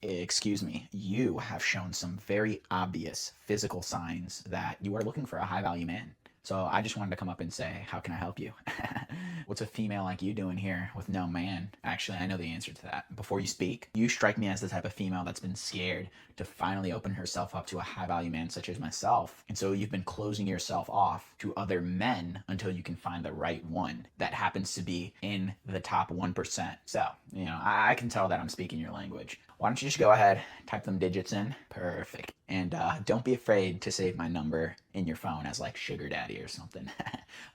Excuse me, you have shown some very obvious physical signs that you are looking for a high value man. So I just wanted to come up and say, how can I help you? What's a female like you doing here with no man? Actually, I know the answer to that. Before you speak, you strike me as the type of female that's been scared to finally open herself up to a high value man such as myself. And so you've been closing yourself off to other men until you can find the right one that happens to be in the top 1%. So, I can tell that I'm speaking your language. Why don't you just go ahead, type them digits in? Perfect. And don't be afraid to save my number in your phone as like Sugar Daddy or something.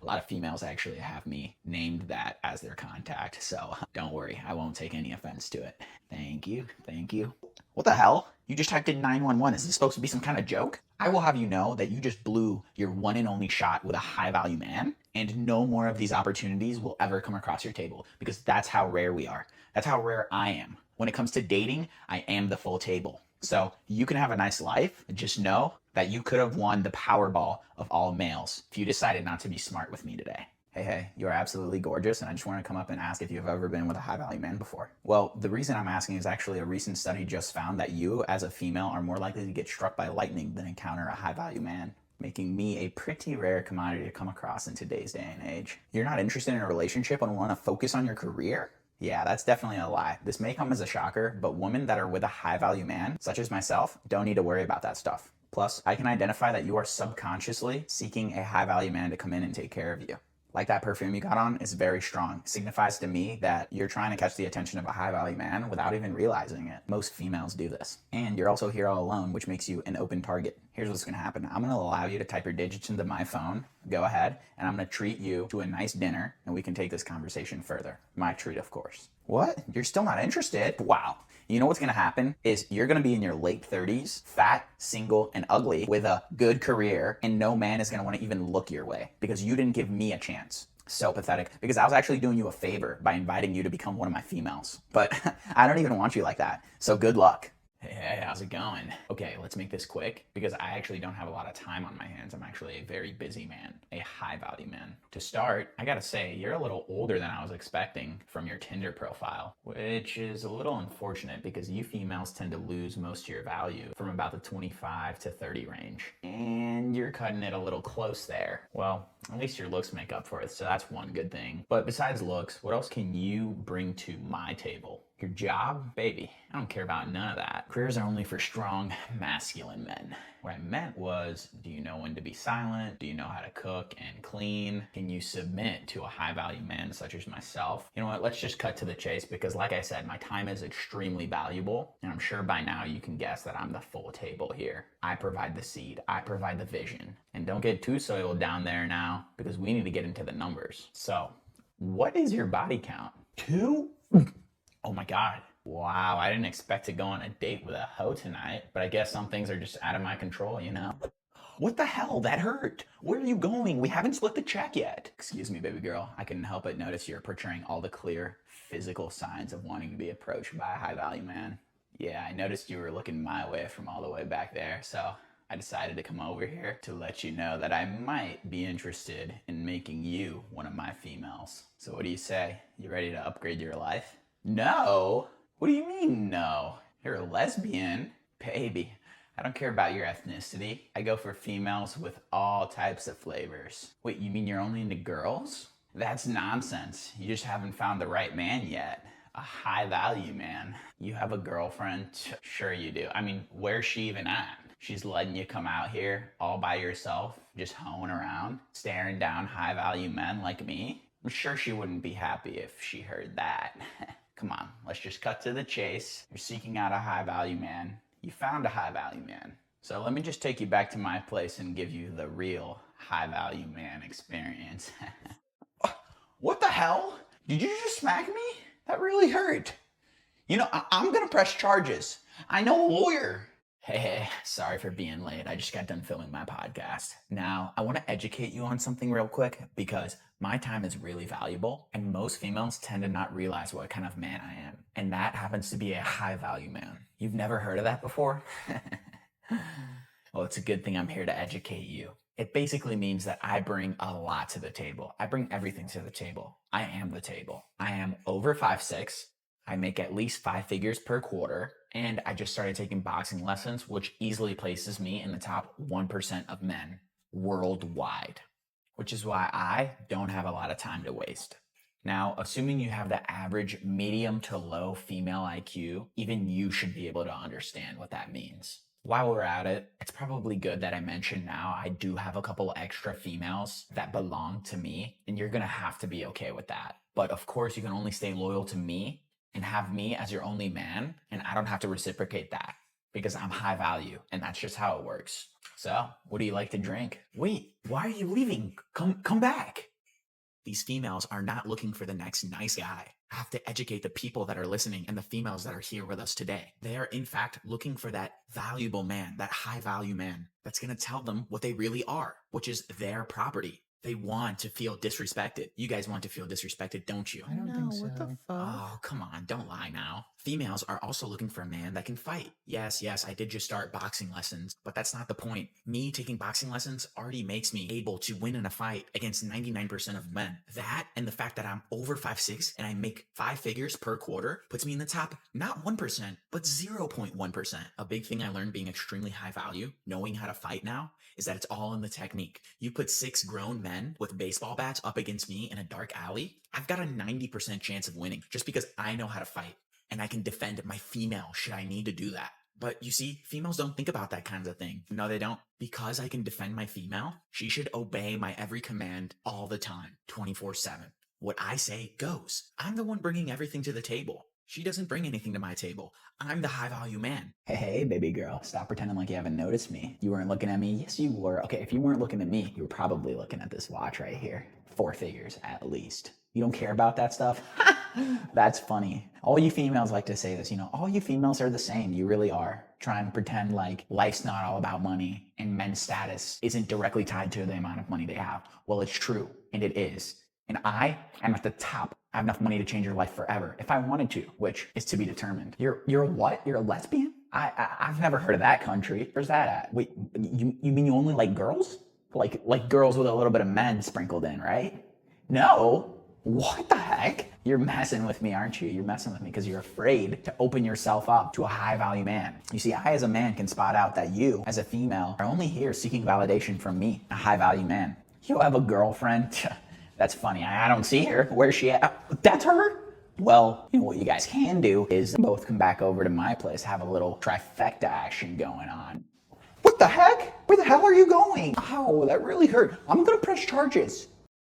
A lot of females actually have me named that as their contact. So don't worry, I won't take any offense to it. Thank you. Thank you. What the hell? You just typed in 911. Is this supposed to be some kind of joke? I will have you know that you just blew your one and only shot with a high value man, and no more of these opportunities will ever come across your table because that's how rare we are. That's how rare I am. When it comes to dating, I am the full table. So you can have a nice life. Just know that you could have won the Powerball of all males if you decided not to be smart with me today. Hey, you're absolutely gorgeous, and I just want to come up and ask if you've ever been with a high value man before. Well, the reason I'm asking is actually a recent study just found that you, as a female, are more likely to get struck by lightning than encounter a high value man, making me a pretty rare commodity to come across in today's day and age. You're not interested in a relationship and want to focus on your career? Yeah, that's definitely a lie. This may come as a shocker, but women that are with a high value man, such as myself, don't need to worry about that stuff. Plus, I can identify that you are subconsciously seeking a high value man to come in and take care of you. Like that perfume you got on is very strong. It signifies to me that you're trying to catch the attention of a high value man without even realizing it. Most females do this. And you're also here all alone, which makes you an open target. Here's what's gonna happen. I'm gonna allow you to type your digits into my phone. Go ahead, and I'm gonna treat you to a nice dinner, and we can take this conversation further. My treat, of course. What? You're still not interested? Wow. You know what's gonna happen is you're gonna be in your late 30s, fat, single, and ugly with a good career, and no man is gonna wanna even look your way because you didn't give me a chance. So pathetic, because I was actually doing you a favor by inviting you to become one of my females. But I don't even want you like that. So good luck. Hey, how's it going? Okay, let's make this quick because I actually don't have a lot of time on my hands. I'm actually a very busy man, a high value man. To start, I gotta say, you're a little older than I was expecting from your Tinder profile, which is a little unfortunate because you females tend to lose most of your value from about the 25 to 30 range. And you're cutting it a little close there. Well, at least your looks make up for it, so that's one good thing. But besides looks, what else can you bring to my table? Your job? Baby, I don't care about none of that. Careers are only for strong, masculine men. What I meant was, do you know when to be silent? Do you know how to cook and clean? Can you submit to a high value man such as myself? You know what, let's just cut to the chase because like I said, my time is extremely valuable, and I'm sure by now you can guess that I'm the full table here. I provide the seed, I provide the vision. And don't get too soiled down there now because we need to get into the numbers. So, what is your body count? 2? Oh my God. Wow, I didn't expect to go on a date with a hoe tonight, but I guess some things are just out of my control, you know? What the hell? That hurt. Where are you going? We haven't split the check yet. Excuse me, baby girl. I couldn't help but notice you're portraying all the clear physical signs of wanting to be approached by a high value man. Yeah, I noticed you were looking my way from all the way back there, so I decided to come over here to let you know that I might be interested in making you one of my females. So what do you say? You ready to upgrade your life? No? What do you mean, no? You're a lesbian? Baby, I don't care about your ethnicity. I go for females with all types of flavors. Wait, you mean you're only into girls? That's nonsense. You just haven't found the right man yet. A high value man. You have a girlfriend? Sure you do. I mean, where's she even at? She's letting you come out here all by yourself, just hoeing around, staring down high value men like me? I'm sure she wouldn't be happy if she heard that. Come on, let's just cut to the chase. You're seeking out a high value man. You found a high value man. So let me just take you back to my place and give you the real high value man experience. What the hell? Did you just smack me? That really hurt. You know, I'm gonna press charges. I know a lawyer. Hey, sorry for being late. I just got done filming my podcast. Now, I want to educate you on something real quick because my time is really valuable and most females tend to not realize what kind of man I am. And that happens to be a high value man. You've never heard of that before? Well, it's a good thing I'm here to educate you. It basically means that I bring a lot to the table. I bring everything to the table. I am the table. I am over 5'6", I make at least 5 figures per quarter, and I just started taking boxing lessons, which easily places me in the top 1% of men worldwide, which is why I don't have a lot of time to waste. Now, assuming you have the average medium to low female IQ, even you should be able to understand what that means. While we're at it, it's probably good that I mention now I do have a couple extra females that belong to me, and you're gonna have to be okay with that. But of course, you can only stay loyal to me and have me as your only man, and I don't have to reciprocate that because I'm high value, and that's just how it works. So, what do you like to drink? Wait, why are you leaving? Come back. These females are not looking for the next nice guy. I have to educate the people that are listening and the females that are here with us today. They are, in fact, looking for that valuable man, that high value man that's going to tell them what they really are, which is their property. They want to feel disrespected. You guys want to feel disrespected, don't you? I don't think so. What the fuck? Oh, come on, don't lie now. Females are also looking for a man that can fight. Yes, I did just start boxing lessons, but that's not the point. Me taking boxing lessons already makes me able to win in a fight against 99% of men. That and the fact that I'm over 5'6" and I make 5 figures per quarter puts me in the top, not 1%, but 0.1%. A big thing I learned being extremely high value, knowing how to fight now, is that it's all in the technique. You put 6 grown men with baseball bats up against me in a dark alley, I've got a 90% chance of winning just because I know how to fight and I can defend my female should I need to do that. But you see, females don't think about that kind of thing. No, they don't. Because I can defend my female, she should obey my every command all the time, 24/7. What I say goes. I'm the one bringing everything to the table. She doesn't bring anything to my table. I'm the high value man. Hey, baby girl, stop pretending like you haven't noticed me. You weren't looking at me? Yes, you were. Okay, if you weren't looking at me, you were probably looking at this watch right here. 4 figures at least. You don't care about that stuff? That's funny. All you females like to say this, all you females are the same. You really are. Trying to pretend like life's not all about money and men's status isn't directly tied to the amount of money they have. Well, it's true, and it is. And I am at the top. I have enough money to change your life forever if I wanted to, which is to be determined. You're a what? You're a lesbian? I've never heard of that country. Where's that at? Wait, you mean you only like girls? Like girls with a little bit of men sprinkled in, right? No. What the heck? You're messing with me, aren't you? You're messing with me because you're afraid to open yourself up to a high value man. You see, I as a man can spot out that you as a female are only here seeking validation from me, a high value man. You have a girlfriend? That's funny. I don't see her. Where's she at? That's her? Well, what you guys can do is both come back over to my place, have a little trifecta action going on. What the heck? Where the hell are you going? Ow, that really hurt. I'm gonna press charges.